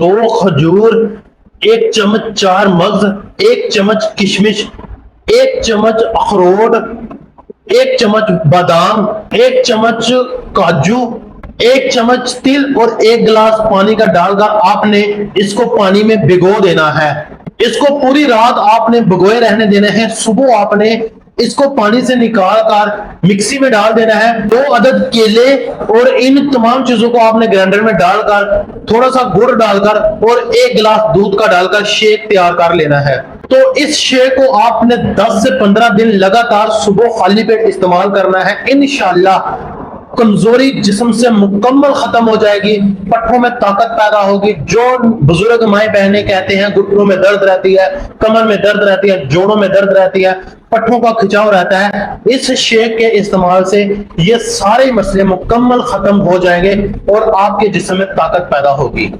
2 खजूर, 1 चम्मच 4 मग्ज, 1 चम्मच किशमिश, 1 चम्मच अखरोट, 1 चम्मच बादाम, 1 चम्मच काजू, 1 चम्मच तिल और 1 गिलास पानी का डालकर आपने इसको पानी में भिगो देना है। इसको पूरी रात आपने भिगोए रहने देना है। सुबह आपने इसको पानी से निकाल कर मिक्सी में डाल देना है। 2 अदद केले और इन तमाम चीजों को आपने ग्राइंडर में डालकर थोड़ा सा गुड़ डालकर और 1 गिलास दूध का डालकर शेक तैयार कर लेना है। तो इस शेक को आपने 10 से 15 दिन लगातार सुबह खाली पेट इस्तेमाल करना है। इंशाल्लाह कमजोरी जिस्म से मुकम्मल खत्म हो जाएगी, पट्टों में ताकत पैदा होगी। जो बुजुर्ग माए बहनें कहते हैं घुटनों में दर्द रहती है, कमर में दर्द रहती है, जोड़ों में दर्द रहती है, पट्टों का खिंचाव रहता है, इस शेक के इस्तेमाल से ये सारे मसले मुकम्मल खत्म हो जाएंगे और आपके जिस्म में ताकत पैदा होगी।